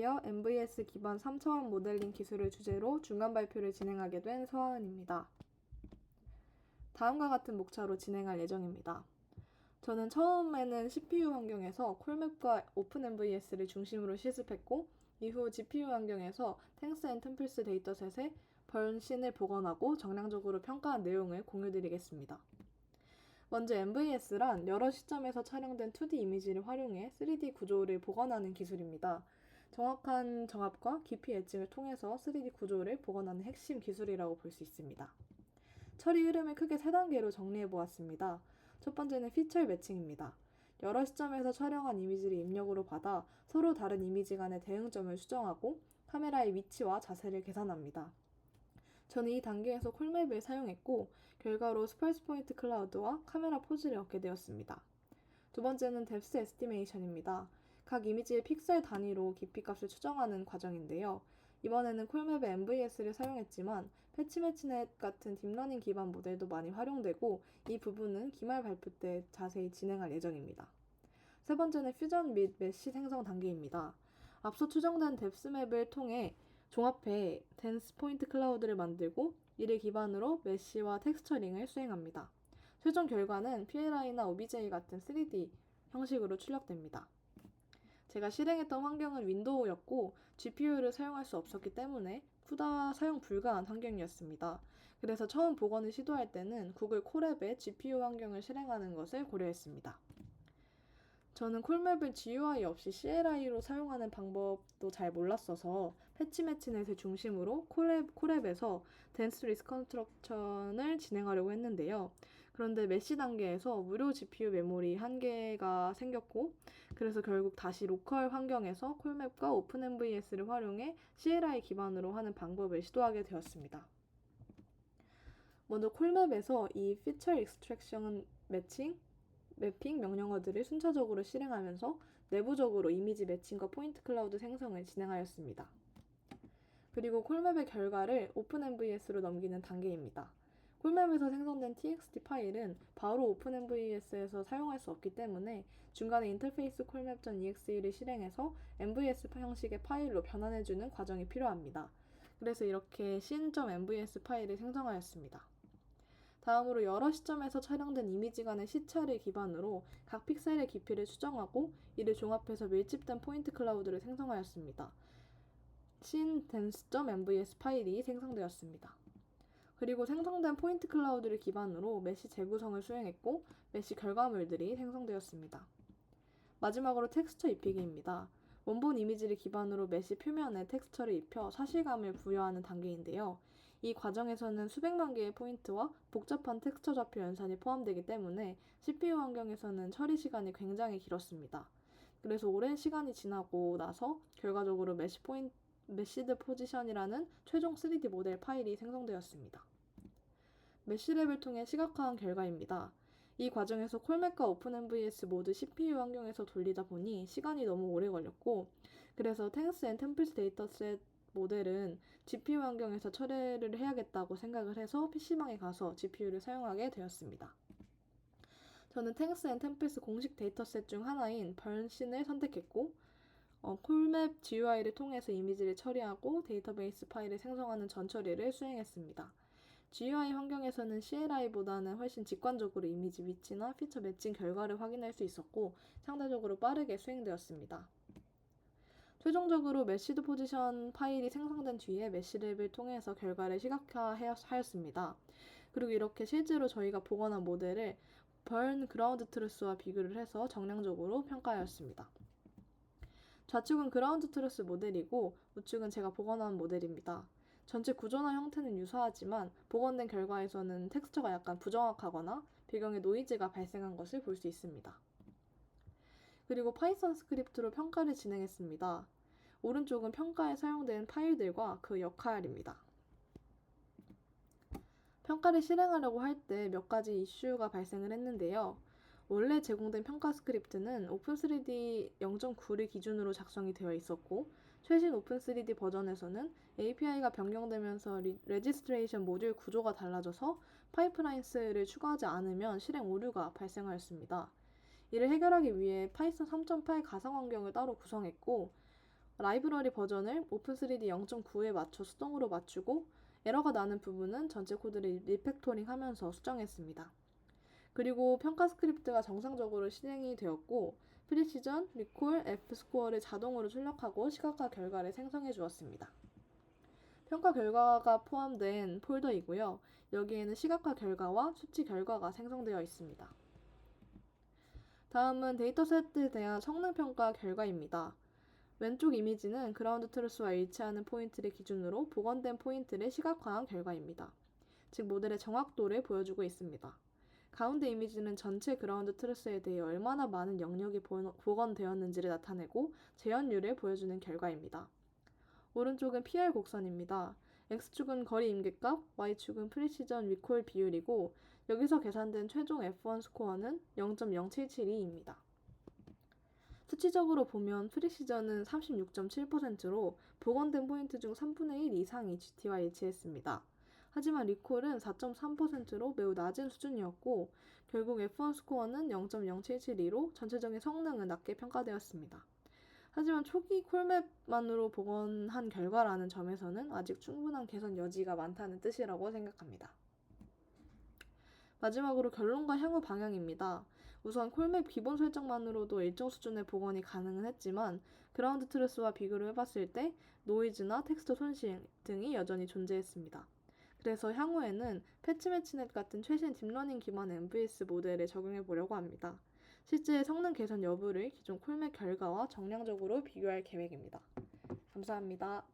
안녕하세요. MVS 기반 3차원 모델링 기술을 주제로 중간 발표를 진행하게 된 서하은입니다. 다음과 같은 목차로 진행할 예정입니다. 저는 처음에는 CPU 환경에서 콜맵과 오픈MVS를 중심으로 실습했고, 이후 GPU 환경에서 탱스 앤 템플스 데이터셋에 번신을 복원하고 정량적으로 평가한 내용을 공유드리겠습니다. 먼저 MVS란 여러 시점에서 촬영된 2D 이미지를 활용해 3D 구조를 복원하는 기술입니다. 정확한 정합과 깊이 엣징을 통해서 3D 구조를 복원하는 핵심 기술이라고 볼 수 있습니다. 처리 흐름을 크게 3단계로 정리해 보았습니다. 첫 번째는 피처 매칭입니다. 여러 시점에서 촬영한 이미지를 입력으로 받아 서로 다른 이미지 간의 대응점을 수정하고 카메라의 위치와 자세를 계산합니다. 저는 이 단계에서 콜맵을 사용했고, 결과로 스펄스 포인트 클라우드와 카메라 포즈를 얻게 되었습니다. 두 번째는 뎁스 에스티메이션입니다. 각 이미지의 픽셀 단위로 깊이 값을 추정하는 과정인데요. 이번에는 콜맵의 MVS를 사용했지만 패치매치넷 같은 딥러닝 기반 모델도 많이 활용되고, 이 부분은 기말 발표 때 자세히 진행할 예정입니다. 세 번째는 퓨전 및 메쉬 생성 단계입니다. 앞서 추정된 뎁스맵을 통해 종합해 덴스 포인트 클라우드를 만들고, 이를 기반으로 메쉬와 텍스처링을 수행합니다. 최종 결과는 PLI나 OBJ 같은 3D 형식으로 출력됩니다. 제가 실행했던 환경은 윈도우였고 GPU를 사용할 수 없었기 때문에 CUDA 사용 불가한 환경이었습니다. 그래서 처음 복원을 시도할 때는 구글 콜앱에 GPU 환경을 실행하는 것을 고려했습니다. 저는 콜맵을 GUI 없이 CLI로 사용하는 방법도 잘 몰랐어서 패치매치넷을 중심으로 콜앱에서 댄스 리스컨스트럭션을 진행하려고 했는데요. 그런데 메쉬 단계에서 무료 GPU 메모리 한계가 생겼고, 그래서 결국 다시 로컬 환경에서 콜맵과 오픈MVS를 활용해 CLI 기반으로 하는 방법을 시도하게 되었습니다. 먼저 콜맵에서 이 피처 익스트랙션 매핑 명령어들을 순차적으로 실행하면서 내부적으로 이미지 매칭과 포인트 클라우드 생성을 진행하였습니다. 그리고 콜맵의 결과를 오픈MVS로 넘기는 단계입니다. 콜맵에서 생성된 txt 파일은 바로 오픈MVS에서 사용할 수 없기 때문에 중간에 인터페이스 콜맵.exe를 실행해서 MVS 형식의 파일로 변환해주는 과정이 필요합니다. 그래서 이렇게 sin.mvs 파일을 생성하였습니다. 다음으로 여러 시점에서 촬영된 이미지 간의 시차를 기반으로 각 픽셀의 깊이를 추정하고, 이를 종합해서 밀집된 포인트 클라우드를 생성하였습니다. sin.dens.mvs 파일이 생성되었습니다. 그리고 생성된 포인트 클라우드를 기반으로 메쉬 재구성을 수행했고, 메쉬 결과물들이 생성되었습니다. 마지막으로 텍스처 입히기입니다. 원본 이미지를 기반으로 메쉬 표면에 텍스처를 입혀 사실감을 부여하는 단계인데요. 이 과정에서는 수백만 개의 포인트와 복잡한 텍스처 좌표 연산이 포함되기 때문에 CPU 환경에서는 처리 시간이 굉장히 길었습니다. 그래서 오랜 시간이 지나고 나서 결과적으로 메시드 포지션이라는 최종 3D 모델 파일이 생성되었습니다. 메쉬랩을 통해 시각화한 결과입니다. 이 과정에서 콜맵과 오픈MVS 모두 CPU 환경에서 돌리다 보니 시간이 너무 오래 걸렸고, 그래서 탱스 앤 템플스 데이터셋 모델은 GPU 환경에서 처리를 해야겠다고 생각을 해서 PC방에 가서 GPU를 사용하게 되었습니다. 저는 탱스 앤 템플스 공식 데이터셋 중 하나인 번신을 선택했고, 콜맵 GUI를 통해서 이미지를 처리하고 데이터베이스 파일을 생성하는 전처리를 수행했습니다. GUI 환경에서는 CLI보다는 훨씬 직관적으로 이미지 위치나 피처 매칭 결과를 확인할 수 있었고, 상대적으로 빠르게 수행되었습니다. 최종적으로 메쉬드 포지션 파일이 생성된 뒤에 메쉬랩을 통해서 결과를 시각화하였습니다. 그리고 이렇게 실제로 저희가 복원한 모델을 burn 그라운드 트루스와 비교를 해서 정량적으로 평가하였습니다. 좌측은 그라운드 트루스 모델이고 우측은 제가 복원한 모델입니다. 전체 구조나 형태는 유사하지만 복원된 결과에서는 텍스처가 약간 부정확하거나 배경에 노이즈가 발생한 것을 볼 수 있습니다. 그리고 파이썬 스크립트로 평가를 진행했습니다. 오른쪽은 평가에 사용된 파일들과 그 역할입니다. 평가를 실행하려고 할 때 몇 가지 이슈가 발생을 했는데요. 원래 제공된 평가 스크립트는 오픈3D 0.9를 기준으로 작성이 되어 있었고, 최신 오픈3D 버전에서는 API가 변경되면서 레지스트레이션 모듈 구조가 달라져서 파이프라인스를 추가하지 않으면 실행 오류가 발생하였습니다. 이를 해결하기 위해 파이썬 3.8 가상 환경을 따로 구성했고, 라이브러리 버전을 오픈3D 0.9에 맞춰 수동으로 맞추고 에러가 나는 부분은 전체 코드를 리팩토링 하면서 수정했습니다. 그리고 평가 스크립트가 정상적으로 실행이 되었고 프리시전, 리콜, F스코어를 자동으로 출력하고 시각화 결과를 생성해 주었습니다. 평가 결과가 포함된 폴더이고요. 여기에는 시각화 결과와 수치 결과가 생성되어 있습니다. 다음은 데이터셋에 대한 성능 평가 결과입니다. 왼쪽 이미지는 그라운드 트루스와 일치하는 포인트를 기준으로 복원된 포인트를 시각화한 결과입니다. 즉 모델의 정확도를 보여주고 있습니다. 가운데 이미지는 전체 그라운드 트루스에 대해 얼마나 많은 영역이 복원되었는지를 나타내고 재현율을 보여주는 결과입니다. 오른쪽은 PR 곡선입니다. X축은 거리 임계값, Y축은 프리시전 리콜 비율이고 여기서 계산된 최종 F1 스코어는 0.0772입니다. 수치적으로 보면 프리시전은 36.7%로 복원된 포인트 중 3분의 1 이상이 GT와 일치했습니다. 하지만 리콜은 4.3%로 매우 낮은 수준이었고 결국 F1 스코어는 0.0772로 전체적인 성능은 낮게 평가되었습니다. 하지만 초기 콜맵만으로 복원한 결과라는 점에서는 아직 충분한 개선 여지가 많다는 뜻이라고 생각합니다. 마지막으로 결론과 향후 방향입니다. 우선 콜맵 기본 설정만으로도 일정 수준의 복원이 가능은 했지만 그라운드 트루스와 비교를 해봤을 때 노이즈나 텍스트 손실 등이 여전히 존재했습니다. 그래서 향후에는 패치매치넷 같은 최신 딥러닝 기반 MVS 모델을 적용해 보려고 합니다. 실제 성능 개선 여부를 기존 콜맵 결과와 정량적으로 비교할 계획입니다. 감사합니다.